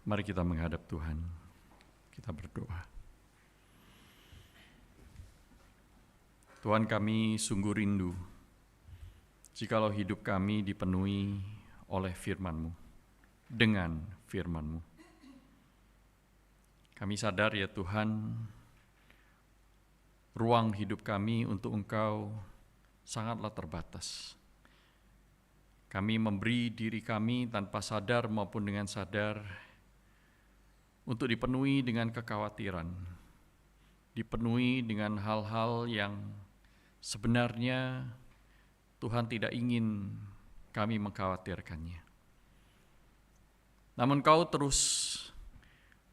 Mari kita menghadap Tuhan, kita berdoa. Tuhan, kami sungguh rindu jikalau hidup kami dipenuhi oleh firman-Mu, dengan firman-Mu. Kami sadar ya Tuhan, ruang hidup kami untuk Engkau sangatlah terbatas. Kami memberi diri kami tanpa sadar maupun dengan sadar untuk dipenuhi dengan kekhawatiran, dipenuhi dengan hal-hal yang sebenarnya Tuhan tidak ingin kami mengkhawatirkannya. Namun Kau terus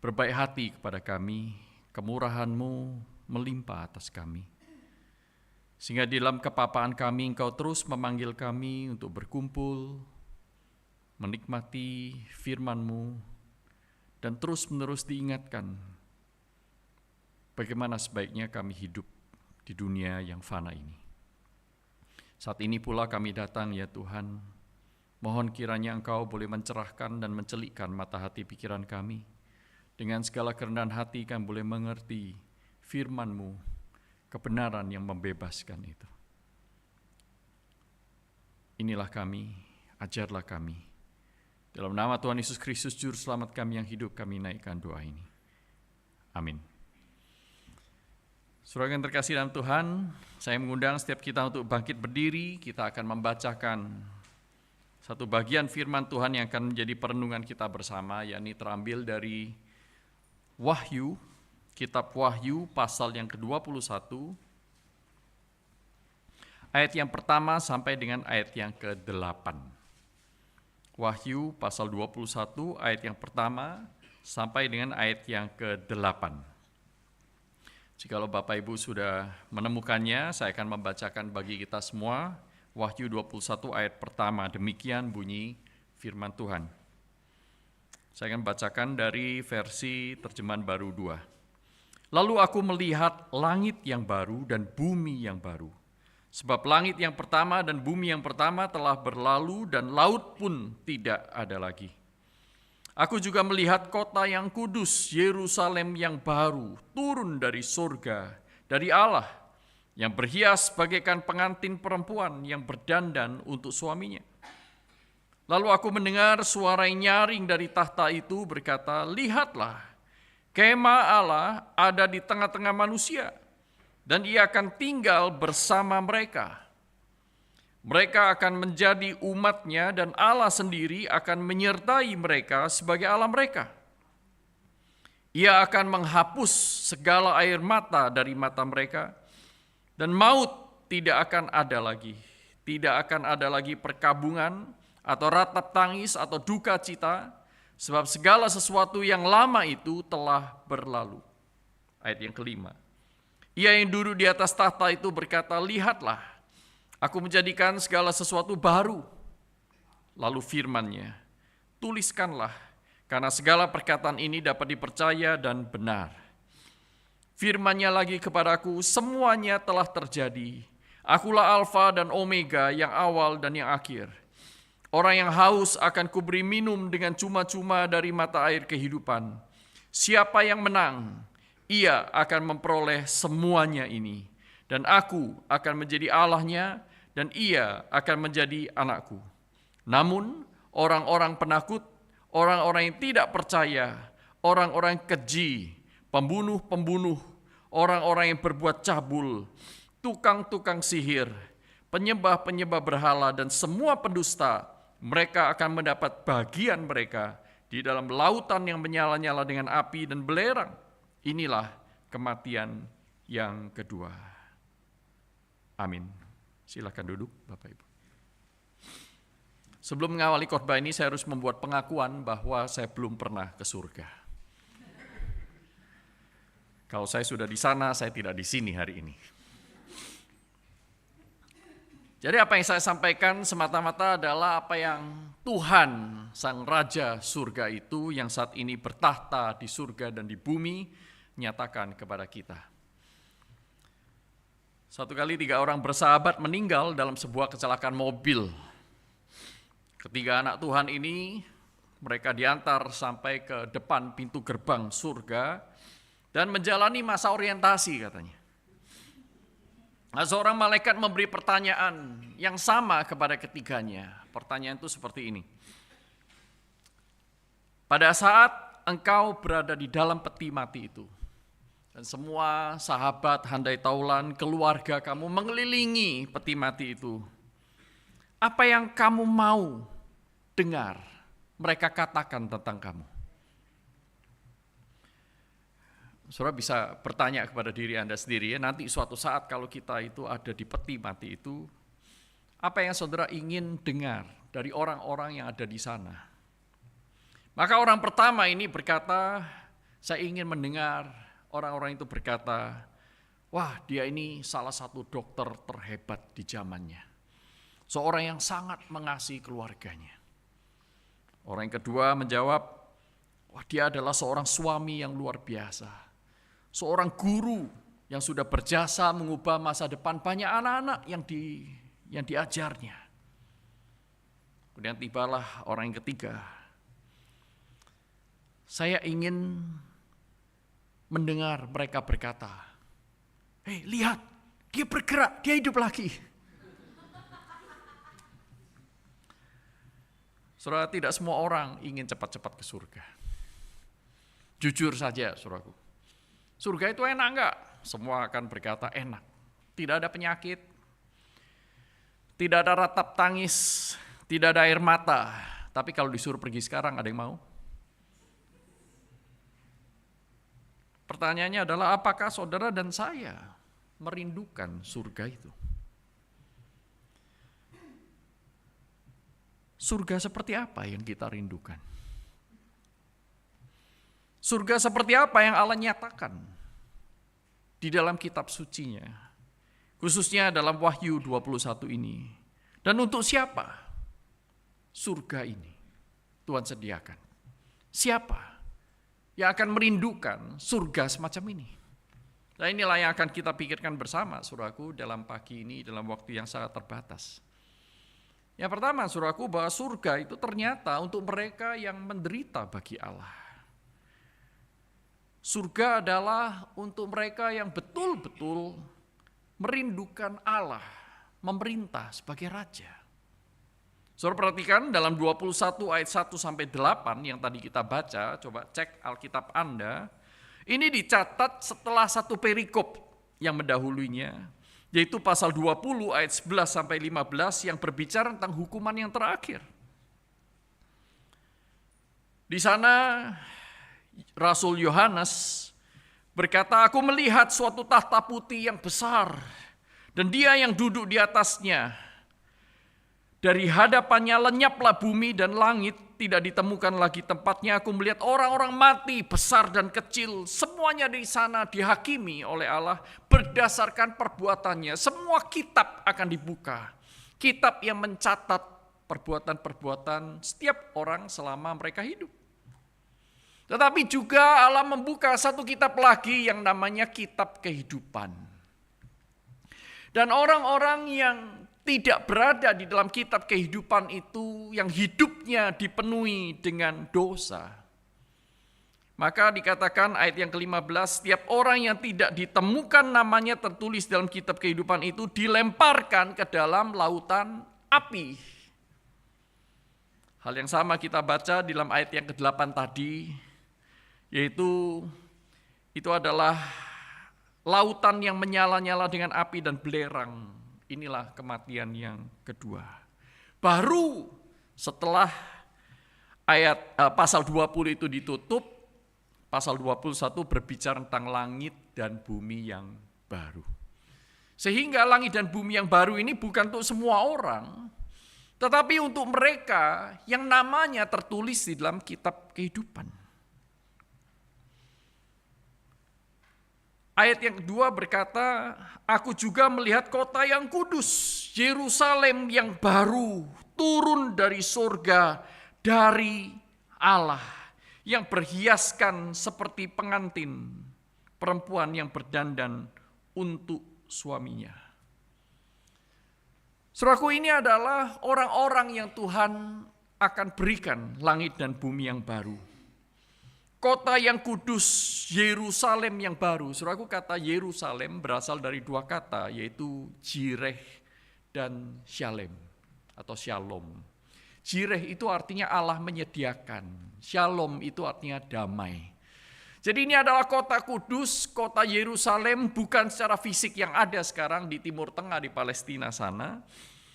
berbaik hati kepada kami, kemurahan-Mu melimpah atas kami. Sehingga di dalam kepapaan kami Engkau terus memanggil kami untuk berkumpul, menikmati firman-Mu, dan terus-menerus diingatkan bagaimana sebaiknya kami hidup di dunia yang fana ini. Saat ini pula kami datang ya Tuhan, mohon kiranya Engkau boleh mencerahkan dan mencelikkan mata hati pikiran kami. Dengan segala kerendahan hati kami boleh mengerti firman-Mu, kebenaran yang membebaskan itu. Inilah kami, ajarlah kami. Dalam nama Tuhan Yesus Kristus, Juru Selamat kami yang hidup, kami naikkan doa ini. Amin. Saudara yang terkasih dalam Tuhan, saya mengundang setiap kita untuk bangkit berdiri. Kita akan membacakan satu bagian firman Tuhan yang akan menjadi perenungan kita bersama, yakni terambil dari Wahyu, kitab Wahyu pasal yang ke-21, ayat yang pertama sampai dengan ayat yang ke-8. Wahyu pasal 21 ayat yang pertama sampai dengan ayat yang ke-8. Jikalau Bapak Ibu sudah menemukannya, saya akan membacakan bagi kita semua Wahyu 21 ayat pertama. Demikian bunyi firman Tuhan. Saya akan bacakan dari versi terjemahan baru 2. Lalu aku melihat langit yang baru dan bumi yang baru. Sebab langit yang pertama dan bumi yang pertama telah berlalu dan laut pun tidak ada lagi. Aku juga melihat kota yang kudus, Yerusalem yang baru, turun dari surga, dari Allah, yang berhias bagaikan pengantin perempuan yang berdandan untuk suaminya. Lalu aku mendengar suara yang nyaring dari tahta itu berkata, lihatlah, kemah Allah ada di tengah-tengah manusia, dan Ia akan tinggal bersama mereka. Mereka akan menjadi umat-Nya dan Allah sendiri akan menyertai mereka sebagai Allah mereka. Ia akan menghapus segala air mata dari mata mereka, dan maut tidak akan ada lagi. Tidak akan ada lagi perkabungan atau ratap tangis atau duka cita, sebab segala sesuatu yang lama itu telah berlalu. Ayat yang kelima. Ia yang duduk di atas tahta itu berkata, lihatlah, aku menjadikan segala sesuatu baru. Lalu firman-Nya, tuliskanlah, karena segala perkataan ini dapat dipercaya dan benar. Firman-Nya lagi kepadaku, semuanya telah terjadi. Akulah Alfa dan Omega, yang awal dan yang akhir. Orang yang haus akan kuberi minum dengan cuma-cuma dari mata air kehidupan. Siapa yang menang, ia akan memperoleh semuanya ini, dan aku akan menjadi Allahnya, dan ia akan menjadi anakku. Namun orang-orang penakut, orang-orang yang tidak percaya, orang-orang keji, pembunuh-pembunuh, orang-orang yang berbuat cabul, tukang-tukang sihir, penyembah-penyembah berhala, dan semua pendusta, mereka akan mendapat bagian mereka di dalam lautan yang menyala-nyala dengan api dan belerang. Inilah kematian yang kedua. Amin. Silakan duduk, Bapak Ibu. Sebelum mengawali khotbah ini, saya harus membuat pengakuan bahwa saya belum pernah ke surga. Kalau saya sudah di sana, saya tidak di sini hari ini. Jadi apa yang saya sampaikan semata-mata adalah apa yang Tuhan, Sang Raja surga itu, yang saat ini bertahta di surga dan di bumi, nyatakan kepada kita. Satu kali 3 orang bersahabat meninggal dalam sebuah kecelakaan mobil. Ketiga anak Tuhan ini Mereka diantar sampai ke depan pintu gerbang surga dan menjalani masa orientasi katanya. Nah, seorang malaikat memberi pertanyaan yang sama kepada ketiganya. Pertanyaan itu seperti ini. Pada saat engkau berada di dalam peti mati itu, dan semua sahabat, handai taulan, keluarga kamu mengelilingi peti mati itu, apa yang kamu mau dengar mereka katakan tentang kamu? Saudara bisa bertanya kepada diri Anda sendiri ya, nanti suatu saat kalau kita itu ada di peti mati itu, apa yang saudara ingin dengar dari orang-orang yang ada di sana? Maka orang pertama ini berkata, saya ingin mendengar orang-orang itu berkata, wah dia ini salah satu dokter terhebat di zamannya. Seorang yang sangat mengasihi keluarganya. Orang yang kedua menjawab, wah dia adalah seorang suami yang luar biasa. Seorang guru yang sudah berjasa mengubah masa depan banyak anak-anak yang diajarnya. Kemudian tibalah orang yang ketiga. Saya ingin mendengar mereka berkata, hei lihat, dia bergerak, dia hidup lagi. Saudara, tidak semua orang ingin cepat-cepat ke surga. Jujur saja, saudaraku. Surga itu enak enggak? Semua akan berkata enak. Tidak ada penyakit, tidak ada ratap tangis, tidak ada air mata. Tapi kalau disuruh pergi sekarang, ada yang mau? Pertanyaannya adalah apakah saudara dan saya merindukan surga itu? Surga seperti apa yang kita rindukan? Surga seperti apa yang Allah nyatakan di dalam kitab sucinya? Khususnya dalam Wahyu 21 ini. Dan untuk siapa surga ini Tuhan sediakan? Siapa yang akan merindukan surga semacam ini? Nah inilah yang akan kita pikirkan bersama, saudaraku, dalam pagi ini, dalam waktu yang sangat terbatas. Yang pertama, saudaraku, bahwa surga itu ternyata untuk mereka yang menderita bagi Allah. Surga adalah untuk mereka yang betul-betul merindukan Allah, memerintah sebagai Raja. Saudara perhatikan dalam 21 ayat 1-8 yang tadi kita baca, coba cek Alkitab Anda. Ini dicatat setelah satu perikop yang mendahulunya, yaitu pasal 20 ayat 11-15 yang berbicara tentang hukuman yang terakhir. Di sana Rasul Yohanes berkata, aku melihat suatu tahta putih yang besar dan dia yang duduk di atasnya. Dari hadapannya lenyaplah bumi dan langit, tidak ditemukan lagi tempatnya. Aku melihat orang-orang mati, besar dan kecil, semuanya di sana dihakimi oleh Allah berdasarkan perbuatannya. Semua kitab akan dibuka. Kitab yang mencatat perbuatan-perbuatan setiap orang selama mereka hidup. Tetapi juga Allah membuka satu kitab lagi yang namanya kitab kehidupan. Dan orang-orang yang tidak berada di dalam kitab kehidupan itu, yang hidupnya dipenuhi dengan dosa, maka dikatakan ayat yang ke-15, setiap orang yang tidak ditemukan namanya tertulis dalam kitab kehidupan itu dilemparkan ke dalam lautan api. Hal yang sama kita baca di dalam ayat yang ke-8 tadi, yaitu itu adalah lautan yang menyala-nyala dengan api dan belerang. Inilah kematian yang kedua. Baru setelah pasal 20 itu ditutup, pasal 21 berbicara tentang langit dan bumi yang baru. Sehingga langit dan bumi yang baru ini bukan untuk semua orang, tetapi untuk mereka yang namanya tertulis di dalam kitab kehidupan. Ayat yang kedua berkata, aku juga melihat kota yang kudus, Yerusalem yang baru, turun dari surga, dari Allah, yang berhiaskan seperti pengantin, perempuan yang berdandan untuk suaminya. Saudaraku, ini adalah orang-orang yang Tuhan akan berikan langit dan bumi yang baru. Kota yang kudus, Yerusalem yang baru. Saudaraku, kata Yerusalem berasal dari dua kata, yaitu Jireh dan Shalem atau Shalom. Jireh itu artinya Allah menyediakan. Shalom itu artinya damai. Jadi ini adalah kota kudus, kota Yerusalem, bukan secara fisik yang ada sekarang di Timur Tengah, di Palestina sana,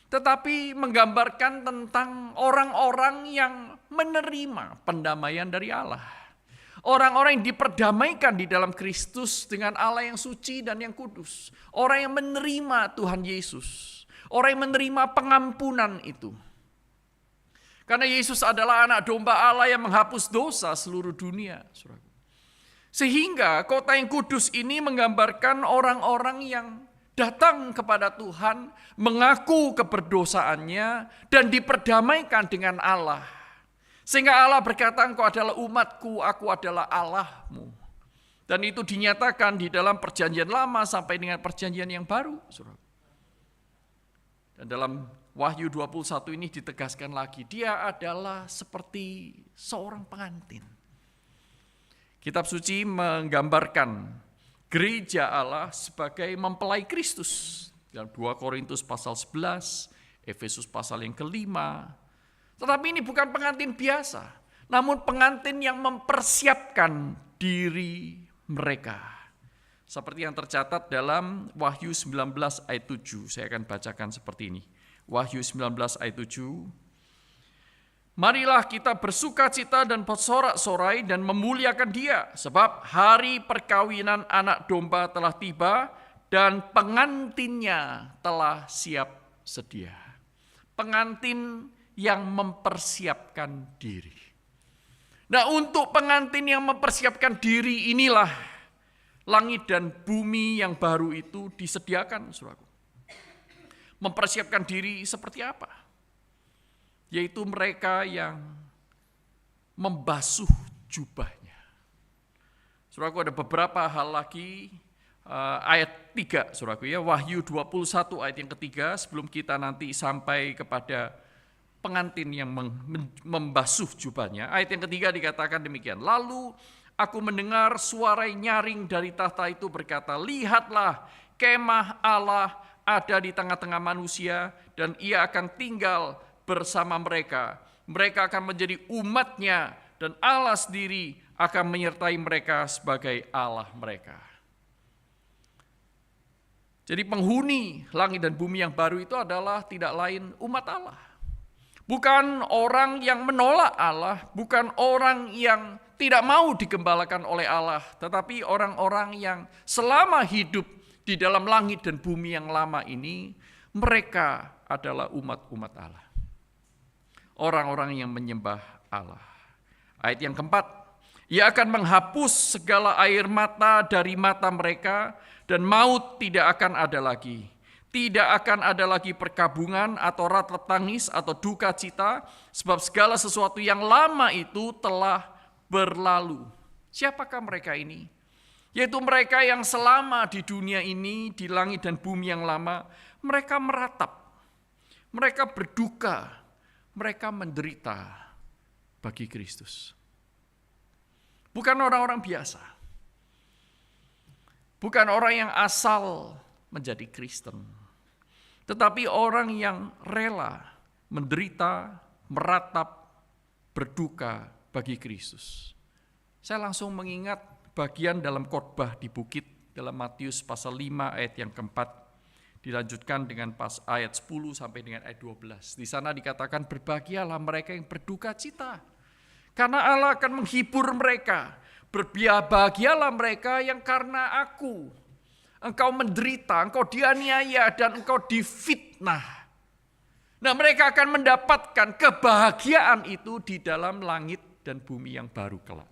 tetapi menggambarkan tentang orang-orang yang menerima pendamaian dari Allah. Orang-orang yang diperdamaikan di dalam Kristus dengan Allah yang suci dan yang kudus. Orang yang menerima Tuhan Yesus. Orang yang menerima pengampunan itu. Karena Yesus adalah anak domba Allah yang menghapus dosa seluruh dunia. Sehingga kota yang kudus ini menggambarkan orang-orang yang datang kepada Tuhan, mengaku keberdosaannya, dan diperdamaikan dengan Allah. Sehingga Allah berkata, engkau adalah umatku, aku adalah Allahmu. Dan itu dinyatakan di dalam perjanjian lama sampai dengan perjanjian yang baru. Dan dalam Wahyu 21 ini ditegaskan lagi, dia adalah seperti seorang pengantin. Kitab suci menggambarkan gereja Allah sebagai mempelai Kristus. Dalam 2 Korintus pasal 11, Efesus pasal yang kelima. Tetapi ini bukan pengantin biasa, namun pengantin yang mempersiapkan diri mereka. Seperti yang tercatat dalam Wahyu 19 ayat 7. Saya akan bacakan seperti ini. Wahyu 19 ayat 7. Marilah kita bersukacita dan bersorak-sorai dan memuliakan Dia, sebab hari perkawinan anak domba telah tiba dan pengantinnya telah siap sedia. Pengantin yang mempersiapkan diri. Nah, untuk pengantin yang mempersiapkan diri inilah langit dan bumi yang baru itu disediakan, saudaraku. Mempersiapkan diri seperti apa? Yaitu mereka yang membasuh jubahnya. Saudaraku, ada beberapa hal lagi, ayat 3, saudaraku ya, Wahyu 21 ayat yang ketiga, sebelum kita nanti sampai kepada pengantin yang membasuh jubahnya. Ayat yang ketiga dikatakan demikian. Lalu aku mendengar suara nyaring dari tahta itu berkata, lihatlah, kemah Allah ada di tengah-tengah manusia dan ia akan tinggal bersama mereka. Mereka akan menjadi umatnya dan Allah sendiri akan menyertai mereka sebagai Allah mereka. Jadi penghuni langit dan bumi yang baru itu adalah tidak lain umat Allah. Bukan orang yang menolak Allah, bukan orang yang tidak mau digembalakan oleh Allah, tetapi orang-orang yang selama hidup di dalam langit dan bumi yang lama ini, mereka adalah umat-umat Allah. Orang-orang yang menyembah Allah. Ayat yang keempat, ia akan menghapus segala air mata dari mata mereka dan maut tidak akan ada lagi. Tidak akan ada lagi perkabungan atau ratap tangis atau duka cita, sebab segala sesuatu yang lama itu telah berlalu. Siapakah mereka ini? Yaitu mereka yang selama di dunia ini, di langit dan bumi yang lama, mereka meratap, mereka berduka, mereka menderita bagi Kristus. Bukan orang-orang biasa. Bukan orang yang asal menjadi Kristen. Tetapi orang yang rela menderita, meratap, berduka bagi Kristus. Saya langsung mengingat bagian dalam khotbah di bukit dalam Matius pasal 5 ayat yang keempat. Dilanjutkan dengan pas ayat 10 sampai dengan ayat 12. Di sana dikatakan berbahagialah mereka yang berduka cita. Karena Allah akan menghibur mereka. Berbahagialah mereka yang karena aku. Engkau menderita, engkau dianiaya dan engkau difitnah. Nah, mereka akan mendapatkan kebahagiaan itu di dalam langit dan bumi yang baru kelak.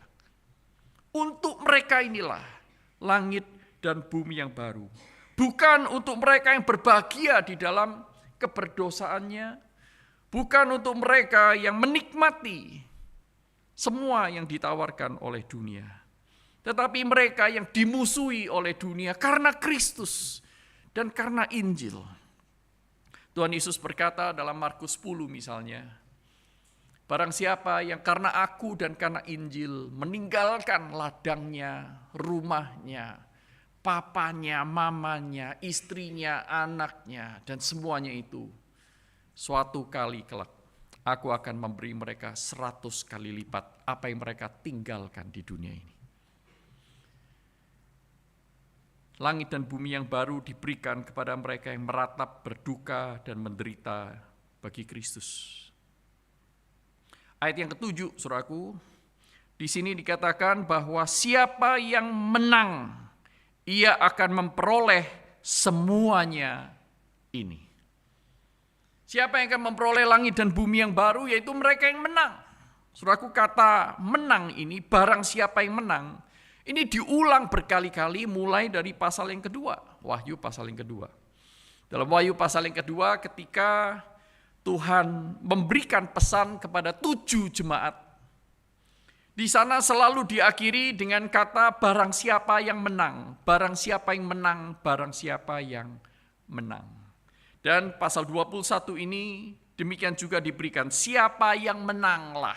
Untuk mereka inilah langit dan bumi yang baru. Bukan untuk mereka yang berbahagia di dalam keberdosaannya. Bukan untuk mereka yang menikmati semua yang ditawarkan oleh dunia. Tetapi mereka yang dimusuhi oleh dunia karena Kristus dan karena Injil. Tuhan Yesus berkata dalam Markus 10 misalnya, Barang siapa yang karena aku dan karena Injil meninggalkan ladangnya, rumahnya, papanya, mamanya, istrinya, anaknya, dan semuanya itu, suatu kali kelak aku akan memberi mereka 100 kali lipat apa yang mereka tinggalkan di dunia ini. Langit dan bumi yang baru diberikan kepada mereka yang meratap, berduka, dan menderita bagi Kristus. Ayat yang ke-7, saudaraku, di sini dikatakan bahwa siapa yang menang, ia akan memperoleh semuanya ini. Siapa yang akan memperoleh langit dan bumi yang baru, yaitu mereka yang menang. Saudaraku, kata menang ini, barang siapa yang menang, ini diulang berkali-kali mulai dari pasal yang kedua, Wahyu pasal yang kedua. Dalam Wahyu pasal yang kedua, ketika Tuhan memberikan pesan kepada 7 jemaat, di sana selalu diakhiri dengan kata barang siapa yang menang, barang siapa yang menang, barang siapa yang menang. Dan pasal 21 ini demikian juga diberikan, siapa yang menanglah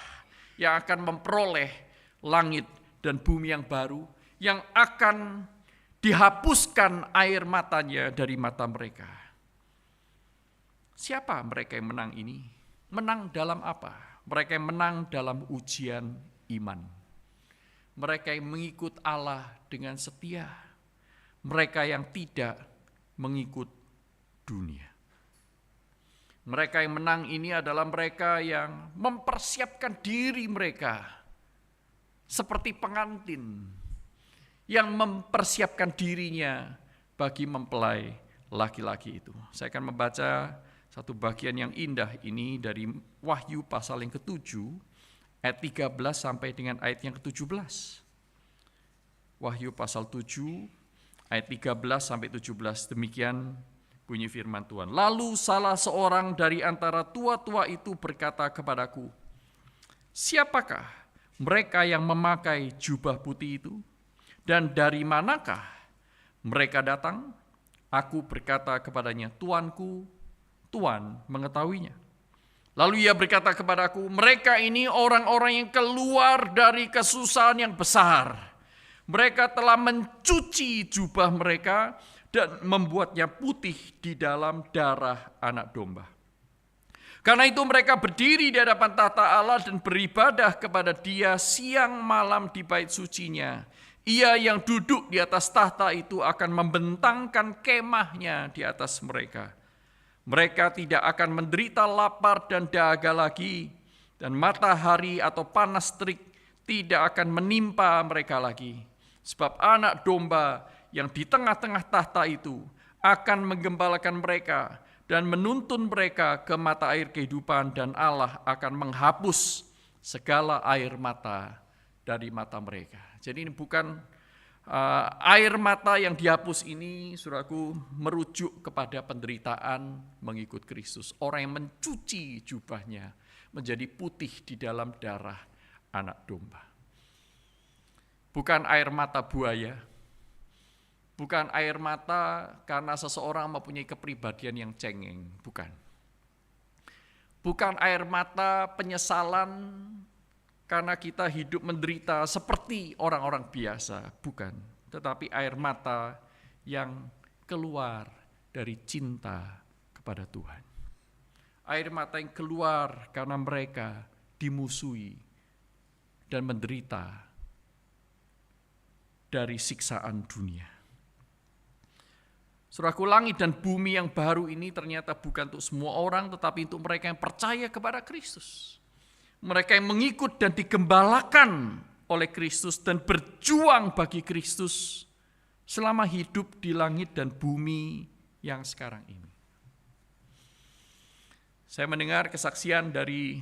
yang akan memperoleh langit dan bumi yang baru, yang akan dihapuskan air matanya dari mata mereka. Siapa mereka yang menang ini? Menang dalam apa? Mereka yang menang dalam ujian iman. Mereka yang mengikut Allah dengan setia. Mereka yang tidak mengikut dunia. Mereka yang menang ini adalah mereka yang mempersiapkan diri mereka seperti pengantin yang mempersiapkan dirinya bagi mempelai laki-laki itu. Saya akan membaca satu bagian yang indah ini dari Wahyu pasal yang ke-7, ayat 13 sampai dengan ayat yang ke-17. Wahyu pasal 7, ayat 13 sampai 17, demikian bunyi firman Tuhan. Lalu salah seorang dari antara tua-tua itu berkata kepadaku, siapakah mereka yang memakai jubah putih itu? Dan dari manakah mereka datang? Aku berkata kepadanya, Tuanku, Tuhan mengetahuinya. Lalu ia berkata kepadaku, mereka ini orang-orang yang keluar dari kesusahan yang besar. Mereka telah mencuci jubah mereka dan membuatnya putih di dalam darah anak domba. Karena itu mereka berdiri di hadapan tahta Allah dan beribadah kepada Dia siang malam di bait sucinya. Ia yang duduk di atas tahta itu akan membentangkan kemahnya di atas mereka. Mereka tidak akan menderita lapar dan dahaga lagi, dan matahari atau panas terik tidak akan menimpa mereka lagi. Sebab anak domba yang di tengah-tengah tahta itu akan menggembalakan mereka dan menuntun mereka ke mata air kehidupan, dan Allah akan menghapus segala air mata dari mata mereka. Jadi ini bukan air mata yang dihapus ini, saudaraku, merujuk kepada penderitaan mengikut Kristus. Orang yang mencuci jubahnya menjadi putih di dalam darah anak domba. Bukan air mata buaya, bukan air mata karena seseorang mempunyai kepribadian yang cengeng, bukan. Bukan air mata penyesalan karena kita hidup menderita seperti orang-orang biasa, bukan. Tetapi air mata yang keluar dari cinta kepada Tuhan. Air mata yang keluar karena mereka dimusuhi dan menderita dari siksaan dunia. Saudaraku, langit dan bumi yang baru ini ternyata bukan untuk semua orang, tetapi untuk mereka yang percaya kepada Kristus. Mereka yang mengikut dan digembalakan oleh Kristus dan berjuang bagi Kristus selama hidup di langit dan bumi yang sekarang ini. Saya mendengar kesaksian dari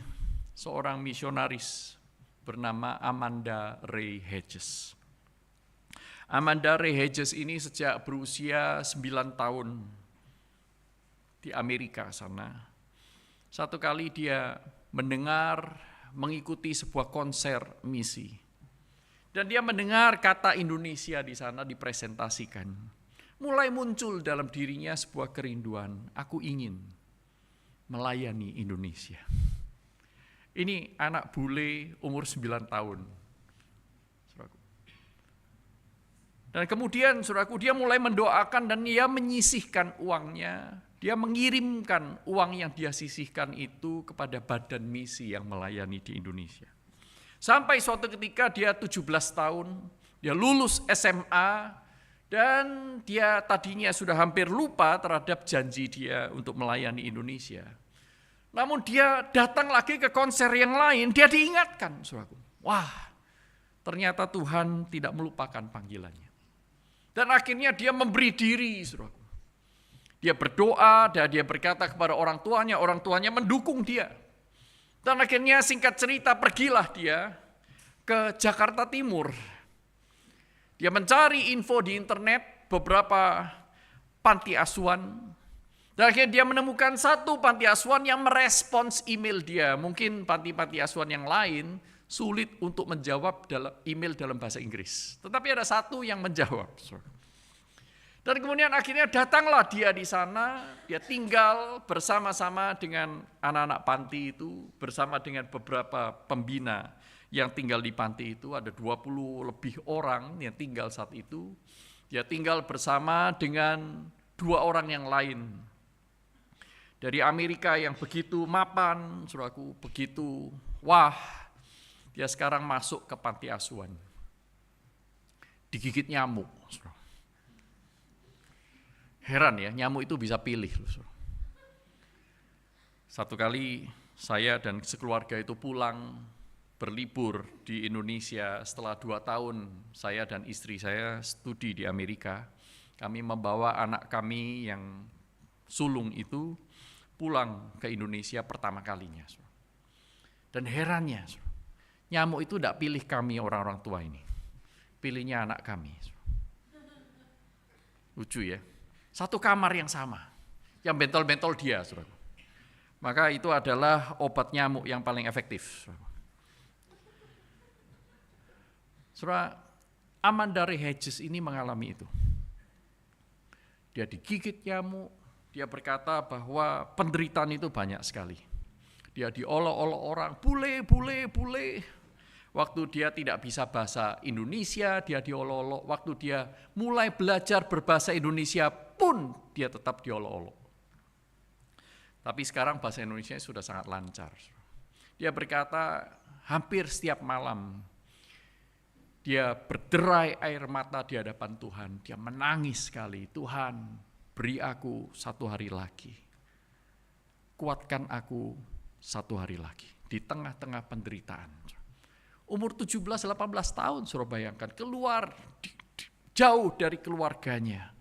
seorang misionaris bernama Amanda Ray Hedges. Amanda Ray Hedges ini sejak berusia 9 tahun di Amerika sana. Satu kali dia mendengar, mengikuti sebuah konser misi. Dan dia mendengar kata Indonesia di sana dipresentasikan. Mulai muncul dalam dirinya sebuah kerinduan, aku ingin melayani Indonesia. Ini anak bule umur 9 tahun. Saudaraku. Dan kemudian saudaraku, dia mulai mendoakan dan dia menyisihkan uangnya. Dia mengirimkan uang yang dia sisihkan itu kepada badan misi yang melayani di Indonesia. Sampai suatu ketika dia 17 tahun, dia lulus SMA, dan dia tadinya sudah hampir lupa terhadap janji dia untuk melayani Indonesia. Namun dia datang lagi ke konser yang lain, dia diingatkan, saudaraku. Wah, ternyata Tuhan tidak melupakan panggilannya. Dan akhirnya dia memberi diri, saudaraku. Dia berdoa dan dia berkata kepada orang tuanya mendukung dia. Dan akhirnya singkat cerita pergilah dia ke Jakarta Timur. Dia mencari info di internet beberapa panti asuhan. Dan akhirnya dia menemukan satu panti asuhan yang merespons email dia. Mungkin panti-panti asuhan yang lain sulit untuk menjawab email dalam bahasa Inggris. Tetapi ada satu yang menjawab. Dan kemudian akhirnya datanglah dia di sana, dia tinggal bersama-sama dengan anak-anak panti itu, bersama dengan beberapa pembina yang tinggal di panti itu, ada 20 lebih orang yang tinggal saat itu. Dia tinggal bersama dengan 2 orang yang lain. Dari Amerika yang begitu mapan, saudaraku, begitu, wah, dia sekarang masuk ke panti asuhan. Digigit nyamuk, saudara. Heran ya, nyamuk itu bisa pilih. Satu kali saya dan sekeluarga itu pulang berlibur di Indonesia setelah 2 tahun saya dan istri saya studi di Amerika. Kami membawa anak kami yang sulung itu pulang ke Indonesia pertama kalinya. Dan herannya, nyamuk itu tidak pilih kami orang-orang tua ini. Pilihnya anak kami. Lucu ya. Satu kamar yang sama, yang bentol-bentol dia, saudara. Maka itu adalah obat nyamuk yang paling efektif. Saudara, Amanda Ray Hedges ini mengalami itu. Dia digigit nyamuk, dia berkata bahwa penderitaan itu banyak sekali. Dia diolok-olok orang, bule. Waktu dia tidak bisa bahasa Indonesia, dia diolok-olok. Waktu dia mulai belajar berbahasa Indonesia pun dia tetap diolok-olok. Tapi sekarang bahasa Indonesia sudah sangat lancar. Dia berkata hampir setiap malam dia berderai air mata di hadapan Tuhan. Dia menangis sekali, Tuhan beri aku 1 hari lagi. Kuatkan aku 1 hari lagi di tengah-tengah penderitaan. Umur 17-18 tahun, suruh bayangkan, keluar jauh dari keluarganya.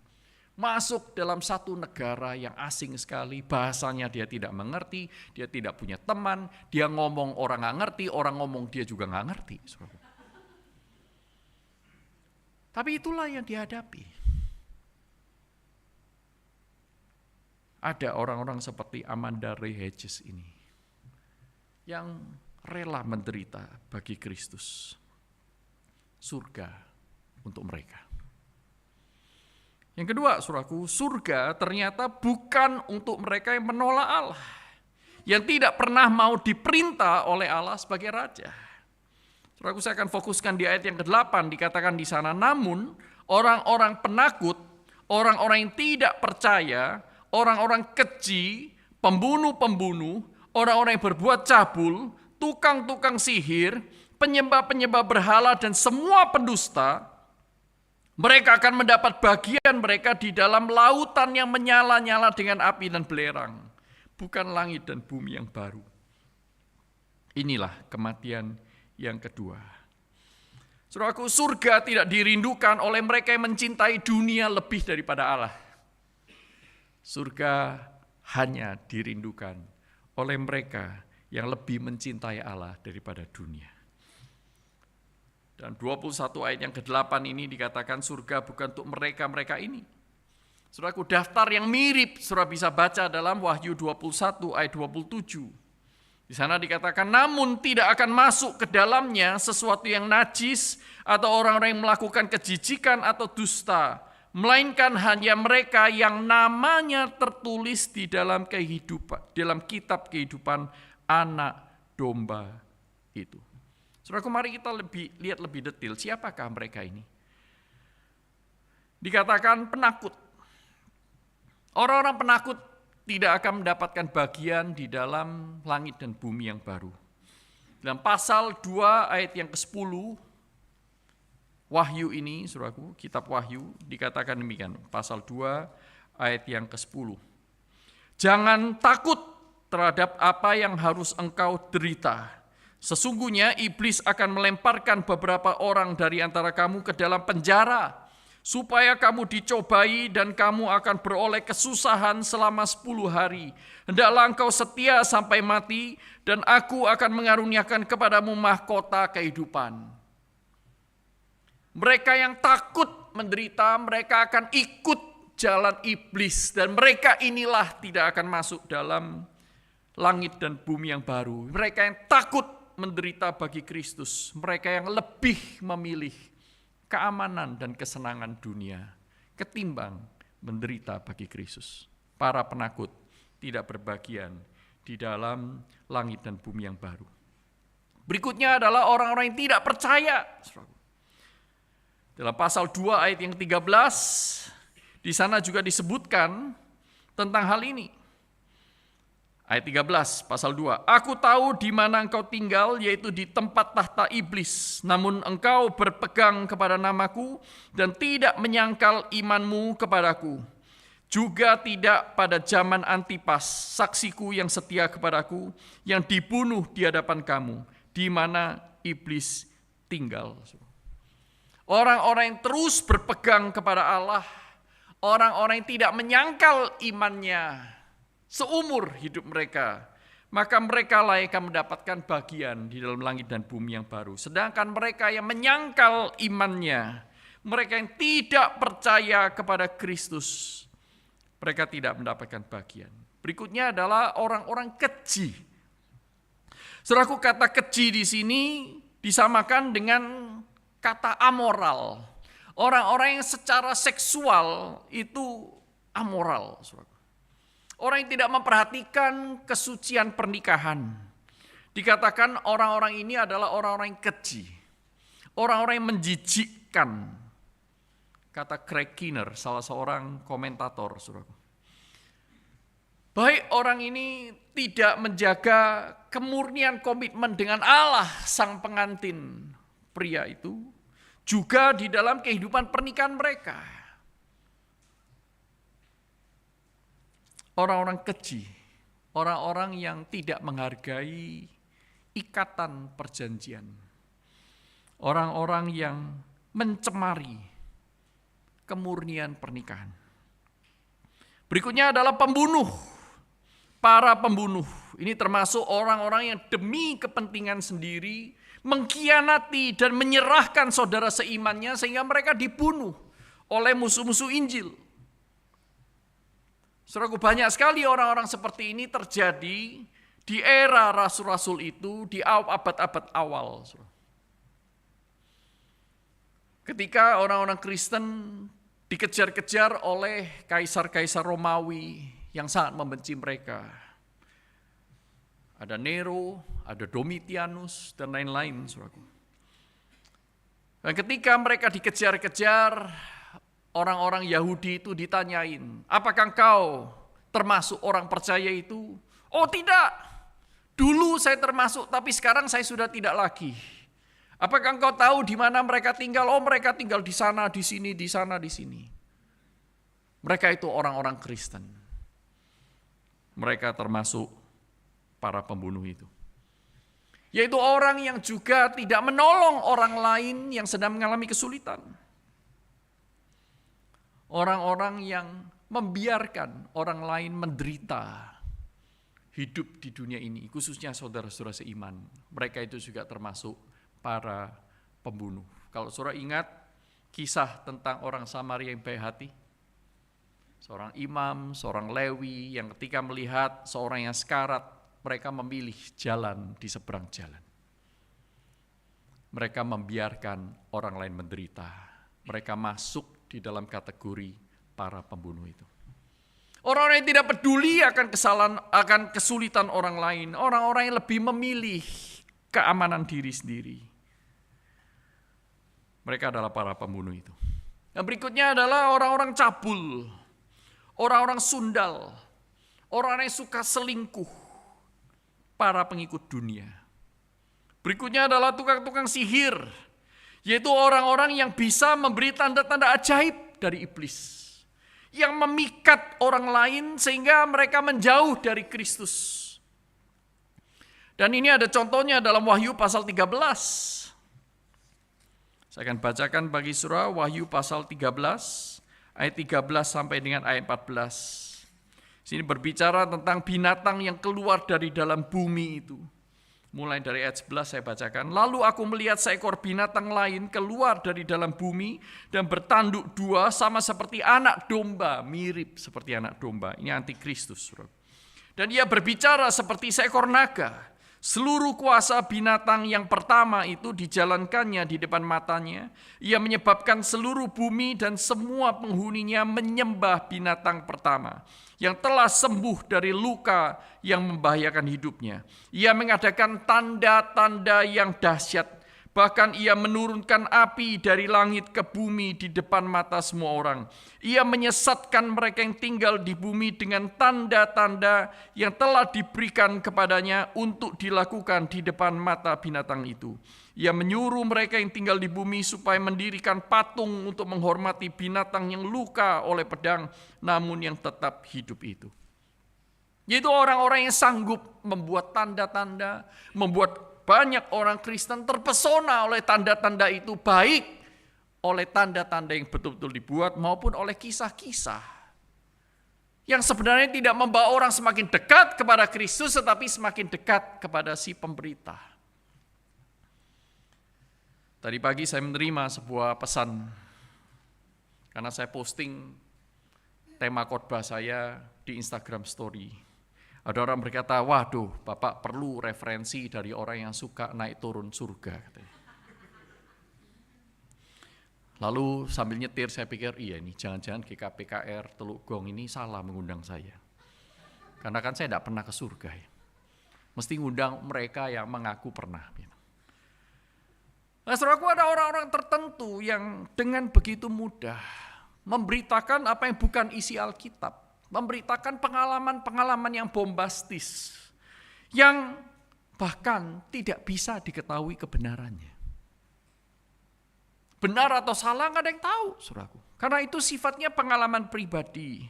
Masuk dalam satu negara yang asing sekali, bahasanya dia tidak mengerti, dia tidak punya teman, dia ngomong orang nggak ngerti, orang ngomong dia juga nggak ngerti. Tapi itulah yang dihadapi. Ada orang-orang seperti Amanda Ray Hedges ini, yang rela menderita bagi Kristus. Surga untuk mereka. Yang kedua, saudaraku, surga ternyata bukan untuk mereka yang menolak Allah, yang tidak pernah mau diperintah oleh Allah sebagai raja. Saudaraku, saya akan fokuskan di ayat yang ke-8, dikatakan di sana, namun orang-orang penakut, orang-orang yang tidak percaya, orang-orang keji, pembunuh-pembunuh, orang-orang yang berbuat cabul, tukang-tukang sihir, penyembah-penyembah berhala, dan semua pendusta, mereka akan mendapat bagian mereka di dalam lautan yang menyala-nyala dengan api dan belerang, bukan langit dan bumi yang baru. Inilah kematian yang kedua. Saudaraku, surga tidak dirindukan oleh mereka yang mencintai dunia lebih daripada Allah. Surga hanya dirindukan oleh mereka yang lebih mencintai Allah daripada dunia. Dan 21 ayat yang ke-8 ini dikatakan surga bukan untuk mereka-mereka ini. Saudaraku, daftar yang mirip saudara bisa baca dalam Wahyu 21 ayat 27. Di sana dikatakan, namun tidak akan masuk ke dalamnya sesuatu yang najis atau orang-orang yang melakukan kejijikan atau dusta, melainkan hanya mereka yang namanya tertulis di dalam kehidupan, dalam kitab kehidupan Anak domba itu. Saudaraku, mari kita lihat lebih detail siapakah mereka ini. Dikatakan penakut. Orang-orang penakut tidak akan mendapatkan bagian di dalam langit dan bumi yang baru. Dalam pasal 2 ayat yang ke-10, Wahyu ini, saudaraku, kitab Wahyu, dikatakan demikian. Pasal 2 ayat yang ke-10. Jangan takut terhadap apa yang harus engkau derita. Sesungguhnya iblis akan melemparkan beberapa orang dari antara kamu ke dalam penjara, supaya kamu dicobai dan kamu akan beroleh kesusahan selama 10 hari. Hendaklah engkau setia sampai mati, dan aku akan mengaruniakan kepadamu mahkota kehidupan. Mereka yang takut menderita, mereka akan ikut jalan iblis, dan mereka inilah tidak akan masuk dalam langit dan bumi yang baru. Mereka yang takut menderita bagi Kristus, mereka yang lebih memilih keamanan dan kesenangan dunia ketimbang menderita bagi Kristus. Para penakut tidak berbagian di dalam langit dan bumi yang baru. Berikutnya adalah orang-orang yang tidak percaya. Dalam pasal 2 ayat yang 13, di sana juga disebutkan tentang hal ini. Ayat 13, pasal 2. Aku tahu di mana engkau tinggal, yaitu di tempat tahta iblis. Namun engkau berpegang kepada namaku dan tidak menyangkal imanmu kepadaku. Juga tidak pada zaman Antipas, saksiku yang setia kepadaku, yang dibunuh di hadapan kamu, di mana iblis tinggal. Orang-orang yang terus berpegang kepada Allah, orang-orang yang tidak menyangkal imannya seumur hidup mereka, maka mereka lah yang akan mendapatkan bagian di dalam langit dan bumi yang baru. Sedangkan mereka yang menyangkal imannya, mereka yang tidak percaya kepada Kristus, mereka tidak mendapatkan bagian. Berikutnya adalah orang-orang keji. Saudaraku, kata keji di sini disamakan dengan kata amoral. Orang-orang yang secara seksual itu amoral, saudaraku. Orang yang tidak memperhatikan kesucian pernikahan. Dikatakan orang-orang ini adalah orang-orang yang keji. Orang-orang yang menjijikkan. Kata Craig Keener, salah seorang komentator. Saudara. Baik orang ini tidak menjaga kemurnian komitmen dengan Allah, sang pengantin pria itu. Juga di dalam kehidupan pernikahan mereka. Orang-orang keji, orang-orang yang tidak menghargai ikatan perjanjian. Orang-orang yang mencemari kemurnian pernikahan. Berikutnya adalah pembunuh. Para pembunuh, ini termasuk orang-orang yang demi kepentingan sendiri mengkhianati dan menyerahkan saudara seimannya sehingga mereka dibunuh oleh musuh-musuh Injil. Saudaraku, banyak sekali orang-orang seperti ini terjadi di era rasul-rasul itu, di abad-abad awal. Ketika orang-orang Kristen dikejar-kejar oleh kaisar-kaisar Romawi yang sangat membenci mereka. Ada Nero, ada Domitianus, dan lain-lain. Saudaraku. Dan ketika mereka dikejar-kejar, orang-orang Yahudi itu ditanyain, apakah engkau termasuk orang percaya itu? Oh tidak, dulu saya termasuk tapi sekarang saya sudah tidak lagi. Apakah engkau tahu di mana mereka tinggal? Oh mereka tinggal di sana, di sini, di sana, di sini. Mereka itu orang-orang Kristen. Mereka termasuk para pembunuh itu. Yaitu orang yang juga tidak menolong orang lain yang sedang mengalami kesulitan. Orang-orang yang membiarkan orang lain menderita hidup di dunia ini, khususnya saudara-saudara seiman. Mereka itu juga termasuk para pembunuh. Kalau saudara ingat kisah tentang orang Samaria yang baik hati, seorang imam, seorang Lewi yang ketika melihat seorang yang sekarat, mereka memilih jalan di seberang jalan. Mereka membiarkan orang lain menderita. Mereka masuk di dalam kategori para pembunuh itu. Orang-orang yang tidak peduli akan kesalahan, akan kesulitan orang lain. Orang-orang yang lebih memilih keamanan diri sendiri. Mereka adalah para pembunuh itu. Yang berikutnya adalah orang-orang cabul, orang-orang sundal, orang-orang yang suka selingkuh, para pengikut dunia. Berikutnya adalah tukang-tukang sihir, yaitu orang-orang yang bisa memberi tanda-tanda ajaib dari iblis, yang memikat orang lain sehingga mereka menjauh dari Kristus. Dan ini ada contohnya dalam Wahyu pasal 13. Saya akan bacakan bagi saudara Wahyu pasal 13, ayat 13 sampai dengan ayat 14. Sini berbicara tentang binatang yang keluar dari dalam bumi itu. Mulai dari ayat 11 saya bacakan. Lalu aku melihat seekor binatang lain keluar dari dalam bumi dan bertanduk dua sama seperti anak domba. Mirip seperti anak domba. Ini antikristus. Dan ia berbicara seperti seekor naga. Seluruh kuasa binatang yang pertama itu dijalankannya di depan matanya. Ia menyebabkan seluruh bumi dan semua penghuninya menyembah binatang pertama yang telah sembuh dari luka yang membahayakan hidupnya. Ia mengadakan tanda-tanda yang dahsyat. Bahkan ia menurunkan api dari langit ke bumi di depan mata semua orang. Ia menyesatkan mereka yang tinggal di bumi dengan tanda-tanda yang telah diberikan kepadanya untuk dilakukan di depan mata binatang itu. Ia menyuruh mereka yang tinggal di bumi supaya mendirikan patung untuk menghormati binatang yang luka oleh pedang, namun yang tetap hidup itu. Yaitu orang-orang yang sanggup membuat tanda-tanda, membuat banyak orang Kristen terpesona oleh tanda-tanda itu, baik oleh tanda-tanda yang betul-betul dibuat maupun oleh kisah-kisah yang sebenarnya tidak membawa orang semakin dekat kepada Kristus, tetapi semakin dekat kepada si pemberita. Tadi pagi saya menerima sebuah pesan karena saya posting tema khotbah saya di Instagram Story. Ada orang berkata, waduh, Bapak perlu referensi dari orang yang suka naik turun surga. Lalu sambil nyetir saya pikir, iya ini jangan-jangan GKPKR Teluk Gong ini salah mengundang saya. Karena kan saya tidak pernah ke surga. Ya. Mesti ngundang mereka yang mengaku pernah. Nah, saudaraku, ada orang-orang tertentu yang dengan begitu mudah memberitakan apa yang bukan isi Alkitab. Memberitakan pengalaman-pengalaman yang bombastis, yang bahkan tidak bisa diketahui kebenarannya. Benar atau salah nggak ada yang tahu, saudaraku. Karena itu sifatnya pengalaman pribadi.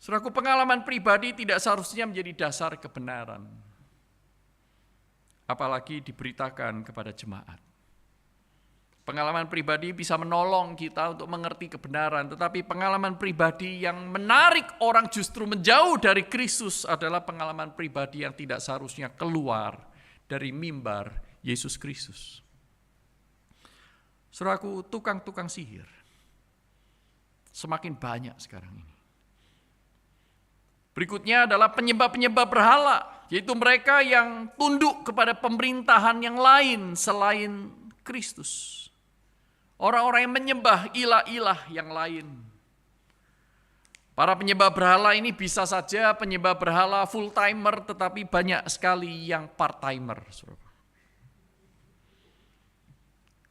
Saudaraku, pengalaman pribadi tidak seharusnya menjadi dasar kebenaran. Apalagi diberitakan kepada jemaat. Pengalaman pribadi bisa menolong kita untuk mengerti kebenaran, tetapi pengalaman pribadi yang menarik orang justru menjauh dari Kristus adalah pengalaman pribadi yang tidak seharusnya keluar dari mimbar Yesus Kristus. Saudaraku, tukang-tukang sihir semakin banyak sekarang ini. Berikutnya adalah penyembah-penyembah berhala, yaitu mereka yang tunduk kepada pemerintahan yang lain selain Kristus. Orang-orang yang menyembah ilah-ilah yang lain. Para penyembah berhala ini bisa saja penyembah berhala full-timer, tetapi banyak sekali yang part-timer.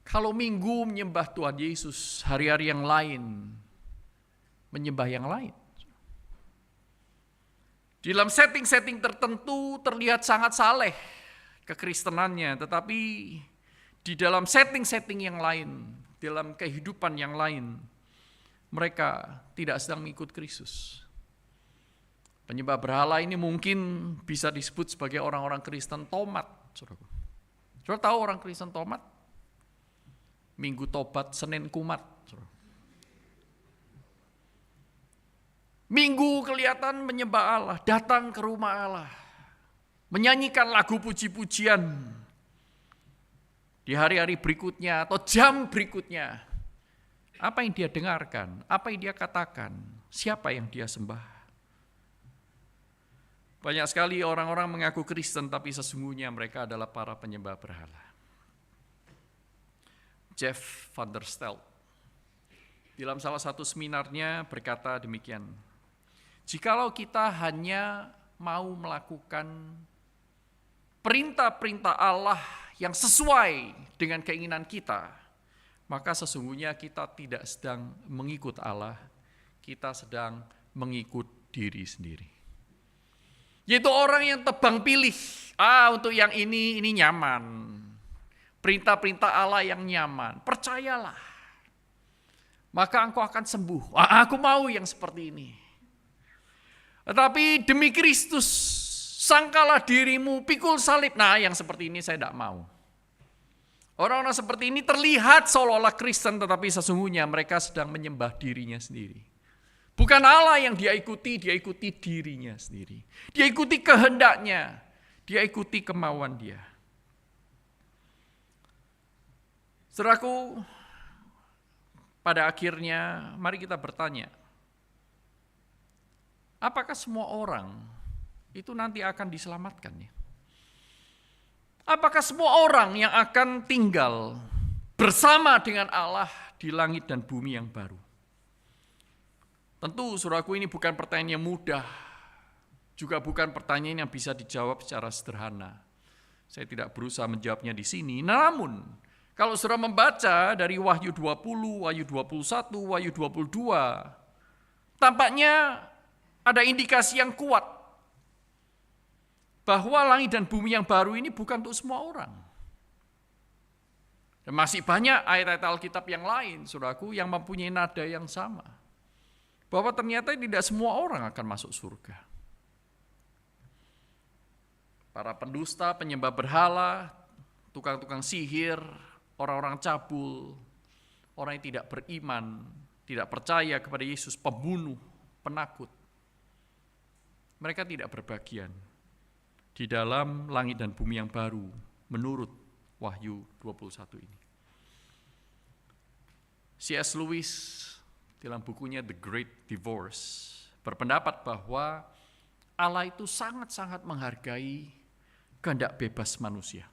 Kalau minggu menyembah Tuhan Yesus, hari-hari yang lain menyembah yang lain. Di dalam setting-setting tertentu terlihat sangat saleh kekristenannya, tetapi di dalam setting-setting yang lain, dalam kehidupan yang lain, mereka tidak sedang mengikut Kristus. Penyembah berhala ini mungkin bisa disebut sebagai orang-orang Kristen tomat. Saudara tahu orang Kristen tomat? Minggu tobat, Senin kumat. Minggu kelihatan menyembah Allah, datang ke rumah Allah, menyanyikan lagu puji-pujian. Di hari-hari berikutnya atau jam berikutnya, apa yang dia dengarkan, apa yang dia katakan, siapa yang dia sembah. Banyak sekali orang-orang mengaku Kristen tapi sesungguhnya mereka adalah para penyembah berhala. Jeff Van der Stel dalam salah satu seminarnya berkata demikian, Jikalau kita hanya mau melakukan perintah-perintah Allah yang sesuai dengan keinginan kita, maka sesungguhnya kita tidak sedang mengikut Allah, kita sedang mengikut diri sendiri. Yaitu orang yang tebang pilih, untuk yang ini nyaman. Perintah-perintah Allah yang nyaman, percayalah. Maka engkau akan sembuh. Aku mau yang seperti ini. Tetapi demi Kristus, sangkalah dirimu, pikul salib. Nah, yang seperti ini saya tidak mau. Orang-orang seperti ini terlihat seolah-olah Kristen, tetapi sesungguhnya mereka sedang menyembah dirinya sendiri. Bukan Allah yang dia ikuti dirinya sendiri. Dia ikuti kehendaknya, dia ikuti kemauan dia. Saudaraku, pada akhirnya mari kita bertanya, apakah semua orang itu nanti akan diselamatkan ya? Apakah semua orang yang akan tinggal bersama dengan Allah di langit dan bumi yang baru? Tentu saudaraku, ini bukan pertanyaan yang mudah, juga bukan pertanyaan yang bisa dijawab secara sederhana. Saya tidak berusaha menjawabnya di sini, namun kalau saudara membaca dari Wahyu 20, Wahyu 21, Wahyu 22, tampaknya ada indikasi yang kuat bahwa langit dan bumi yang baru ini bukan untuk semua orang. Dan masih banyak ayat-ayat Alkitab yang lain, saudaraku, yang mempunyai nada yang sama. Bahwa ternyata tidak semua orang akan masuk surga. Para pendusta, penyembah berhala, tukang-tukang sihir, orang-orang cabul, orang yang tidak beriman, tidak percaya kepada Yesus, pembunuh, penakut. Mereka tidak berbagian di dalam langit dan bumi yang baru menurut Wahyu 21 ini. C.S. Lewis dalam bukunya The Great Divorce berpendapat bahwa Allah itu sangat-sangat menghargai kehendak bebas manusia.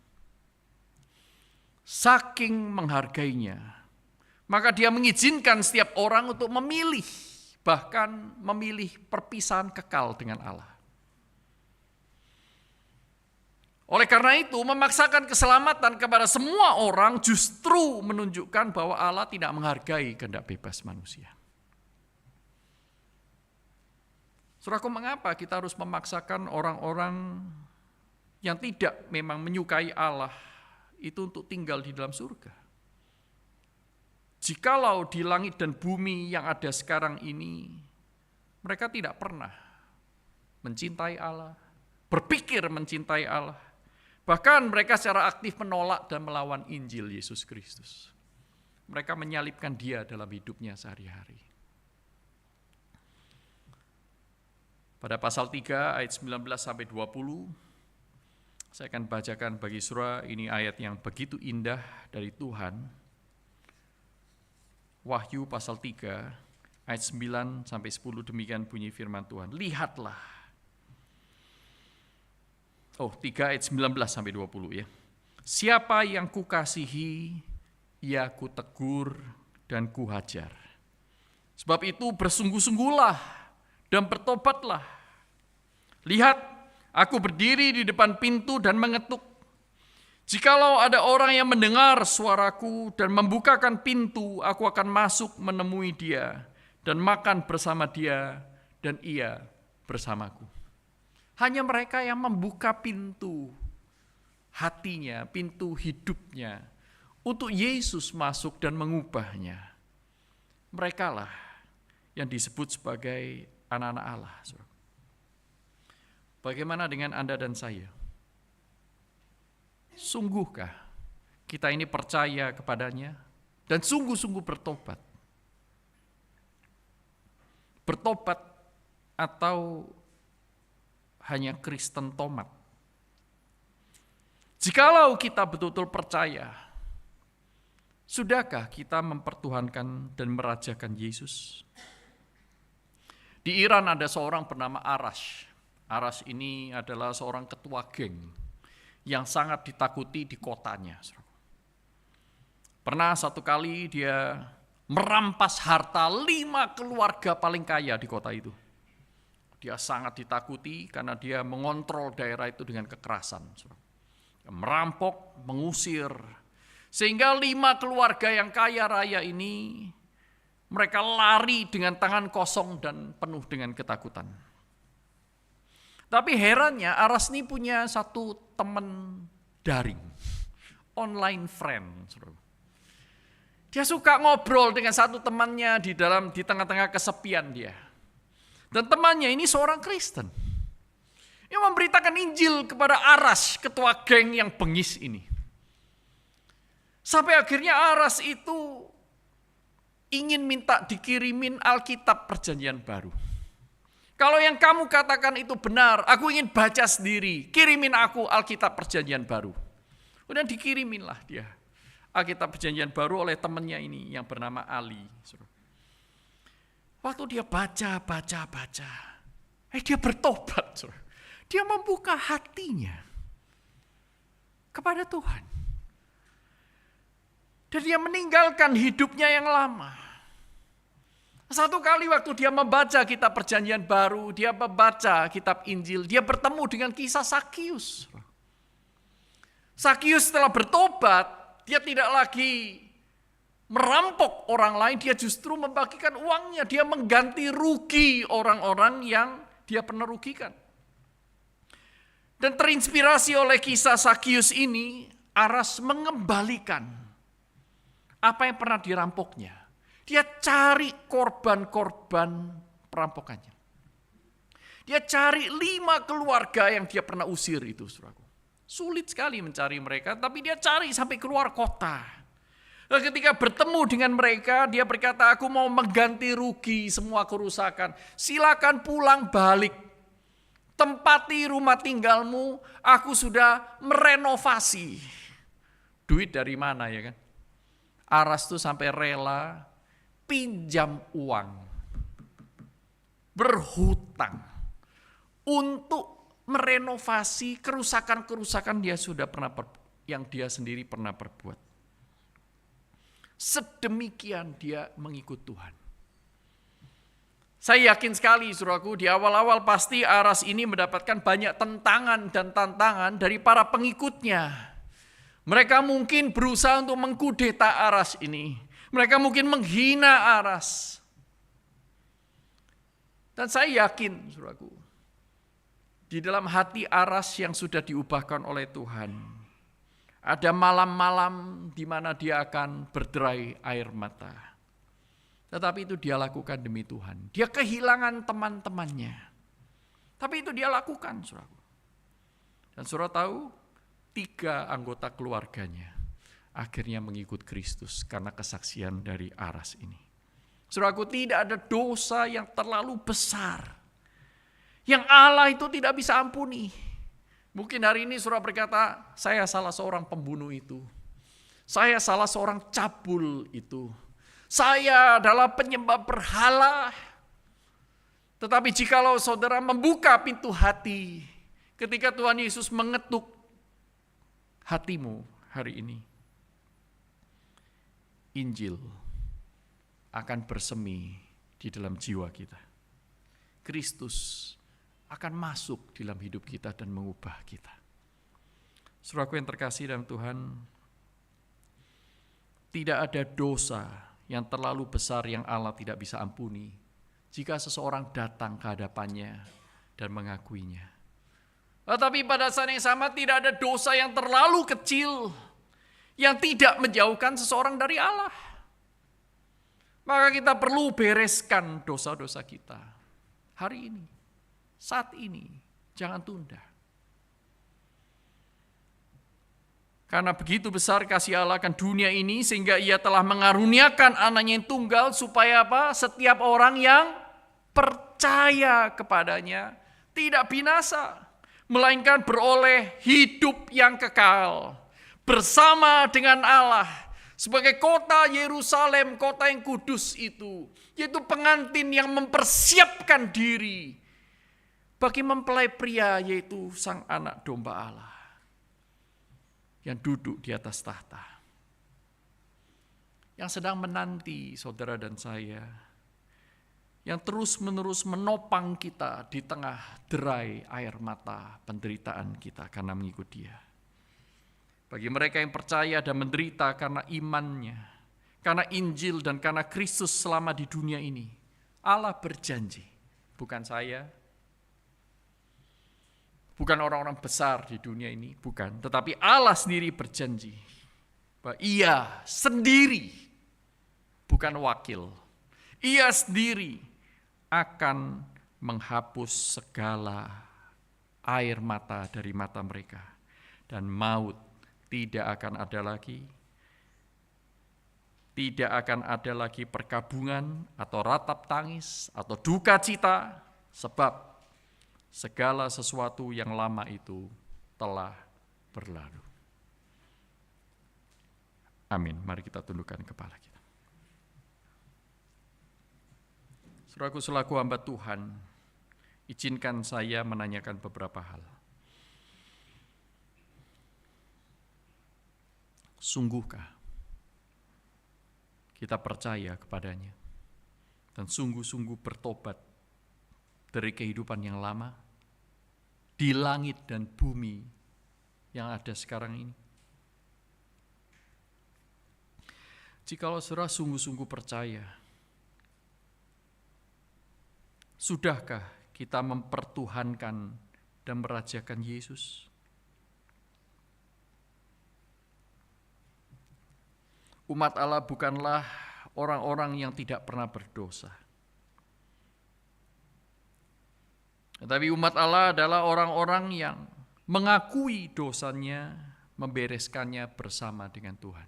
Saking menghargainya, maka dia mengizinkan setiap orang untuk memilih, bahkan memilih perpisahan kekal dengan Allah. Oleh karena itu, memaksakan keselamatan kepada semua orang justru menunjukkan bahwa Allah tidak menghargai kehendak bebas manusia. Saudaraku, mengapa kita harus memaksakan orang-orang yang tidak memang menyukai Allah itu untuk tinggal di dalam surga? Jikalau di langit dan bumi yang ada sekarang ini, mereka tidak pernah mencintai Allah, berpikir mencintai Allah, bahkan mereka secara aktif menolak dan melawan Injil Yesus Kristus. Mereka menyalibkan Dia dalam hidupnya sehari-hari. Pada pasal 3 ayat 19-20, saya akan bacakan bagi saudara, ini ayat yang begitu indah dari Tuhan. Wahyu pasal 3 ayat 9-10, demikian bunyi firman Tuhan. Lihatlah. 3 ayat 19-20 ya. Siapa yang kukasihi, ia kutegur dan kuhajar. Sebab itu bersungguh-sungguhlah dan bertobatlah. Lihat, aku berdiri di depan pintu dan mengetuk. Jikalau ada orang yang mendengar suaraku dan membukakan pintu, aku akan masuk menemui dia dan makan bersama dia dan ia bersamaku. Hanya mereka yang membuka pintu hatinya, pintu hidupnya untuk Yesus masuk dan mengubahnya. Merekalah yang disebut sebagai anak-anak Allah. Bagaimana dengan Anda dan saya? Sungguhkah kita ini percaya kepadanya dan sungguh-sungguh bertobat? Bertobat atau hanya Kristen tomat? Jikalau kita betul-betul percaya, sudahkah kita mempertuhankan dan merajakan Yesus? Di Iran ada seorang bernama Arash. Arash ini adalah seorang ketua geng yang sangat ditakuti di kotanya. Pernah satu kali dia merampas harta 5 keluarga paling kaya di kota itu. Dia sangat ditakuti karena dia mengontrol daerah itu dengan kekerasan. Merampok, mengusir. Sehingga 5 keluarga yang kaya raya ini, mereka lari dengan tangan kosong dan penuh dengan ketakutan. Tapi herannya Aras ini punya satu teman daring, online friend. Dia suka ngobrol dengan satu temannya di tengah-tengah kesepian dia. Dan temannya ini seorang Kristen. Yang memberitakan Injil kepada Aras, ketua geng yang bengis ini. Sampai akhirnya Aras itu ingin minta dikirimin Alkitab Perjanjian Baru. Kalau yang kamu katakan itu benar, aku ingin baca sendiri. Kirimin aku Alkitab Perjanjian Baru. Kemudian dikiriminlah dia Alkitab Perjanjian Baru oleh temannya ini yang bernama Ali. Waktu dia baca, dia bertobat. Dia membuka hatinya kepada Tuhan. Dan dia meninggalkan hidupnya yang lama. Satu kali waktu dia membaca kitab Perjanjian Baru, dia membaca kitab Injil, dia bertemu dengan kisah Sakius. Sakius setelah bertobat, dia tidak lagi merampok orang lain, dia justru membagikan uangnya, dia mengganti rugi orang-orang yang dia pernah rugikan. Dan terinspirasi oleh kisah Sakius ini, Aras mengembalikan apa yang pernah dirampoknya. Dia cari korban-korban perampokannya. Dia cari 5 keluarga yang dia pernah usir itu, saudaraku. Sulit sekali mencari mereka, tapi dia cari sampai keluar kota. Dan ketika bertemu dengan mereka, dia berkata, aku mau mengganti rugi semua kerusakan. Silakan pulang balik. Tempati rumah tinggalmu, aku sudah merenovasi. Duit dari mana ya kan? Aras tuh sampai rela pinjam uang, berhutang untuk merenovasi kerusakan-kerusakan yang dia sendiri pernah perbuat. Sedemikian dia mengikut Tuhan. Saya yakin sekali, saudaraku, di awal-awal pasti Aras ini mendapatkan banyak tentangan dan tantangan dari para pengikutnya. Mereka mungkin berusaha untuk mengkudeta Aras ini. Mereka mungkin menghina Aras. Dan saya yakin, saudaraku, di dalam hati Aras yang sudah diubahkan oleh Tuhan, ada malam-malam di mana dia akan berderai air mata. Tetapi itu dia lakukan demi Tuhan. Dia kehilangan teman-temannya. Tapi itu dia lakukan, saudaraku. Dan saudara tahu, 3 anggota keluarganya akhirnya mengikut Kristus karena kesaksian dari Aras ini. Saudaraku, tidak ada dosa yang terlalu besar yang Allah itu tidak bisa ampuni. Mungkin hari ini saudara berkata, saya salah seorang pembunuh itu. Saya salah seorang cabul itu. Saya adalah penyembah berhala. Tetapi jikalau saudara membuka pintu hati, ketika Tuhan Yesus mengetuk hatimu hari ini, Injil akan bersemi di dalam jiwa kita. Kristus akan masuk di dalam hidup kita dan mengubah kita. Saudaraku yang terkasih dalam Tuhan, tidak ada dosa yang terlalu besar yang Allah tidak bisa ampuni jika seseorang datang ke hadapannya dan mengakuinya. Tetapi pada saat yang sama tidak ada dosa yang terlalu kecil yang tidak menjauhkan seseorang dari Allah. Maka kita perlu bereskan dosa-dosa kita hari ini, saat ini, jangan tunda. Karena begitu besar kasih Allah akan dunia ini sehingga ia telah mengaruniakan anaknya yang tunggal supaya apa? Setiap orang yang percaya kepadanya tidak binasa, melainkan beroleh hidup yang kekal bersama dengan Allah sebagai kota Yerusalem, kota yang kudus itu, yaitu pengantin yang mempersiapkan diri bagi mempelai pria, yaitu sang anak domba Allah yang duduk di atas tahta, yang sedang menanti saudara dan saya, yang terus-menerus menopang kita di tengah derai air mata penderitaan kita karena mengikut Dia. Bagi mereka yang percaya dan menderita karena imannya, karena Injil dan karena Kristus selama di dunia ini, Allah berjanji, bukan saya, bukan orang-orang besar di dunia ini, bukan, tetapi Allah sendiri berjanji bahwa Ia sendiri, bukan wakil, Ia sendiri akan menghapus segala air mata dari mata mereka, dan maut tidak akan ada lagi. Tidak akan ada lagi perkabungan atau ratap tangis atau duka cita, sebab segala sesuatu yang lama itu telah berlalu. Amin. Mari kita tundukkan kepala kita. Saudaraku, selaku hamba Tuhan, izinkan saya menanyakan beberapa hal. Sungguhkah kita percaya kepadanya dan sungguh-sungguh bertobat dari kehidupan yang lama di langit dan bumi yang ada sekarang ini? Jikalau saudara sungguh-sungguh percaya, sudahkah kita mempertuhankan dan merajakan Yesus? Umat Allah bukanlah orang-orang yang tidak pernah berdosa. Tetapi umat Allah adalah orang-orang yang mengakui dosanya, membereskannya bersama dengan Tuhan.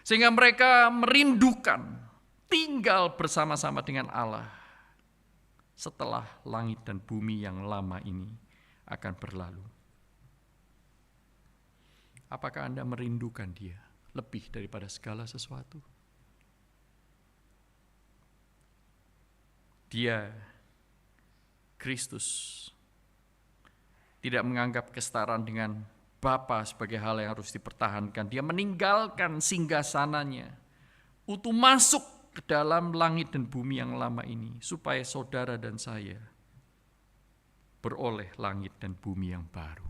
Sehingga mereka merindukan tinggal bersama-sama dengan Allah setelah langit dan bumi yang lama ini akan berlalu. Apakah Anda merindukan Dia lebih daripada segala sesuatu? Dia, Kristus, tidak menganggap kesetaraan dengan Bapa sebagai hal yang harus dipertahankan. Dia meninggalkan singgasananya untuk masuk ke dalam langit dan bumi yang lama ini, supaya saudara dan saya beroleh langit dan bumi yang baru.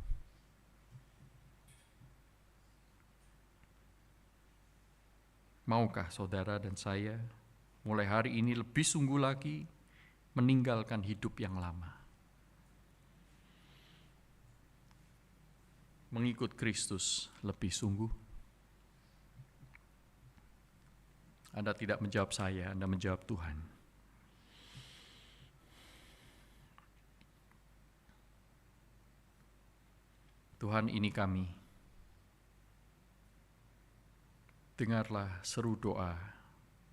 Maukah saudara dan saya mulai hari ini lebih sungguh lagi meninggalkan hidup yang lama, mengikut Kristus lebih sungguh? Anda tidak menjawab saya, Anda menjawab Tuhan. Tuhan, ini kami. Dengarlah seru doa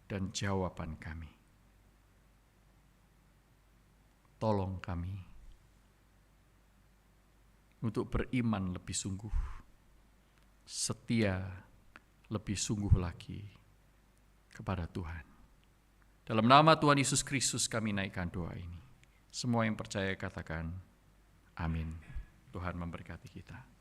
dan jawaban kami. Tolong kami untuk beriman lebih sungguh, setia lebih sungguh lagi kepada Tuhan. Dalam nama Tuhan Yesus Kristus kami naikkan doa ini. Semua yang percaya katakan amin. Tuhan memberkati kita.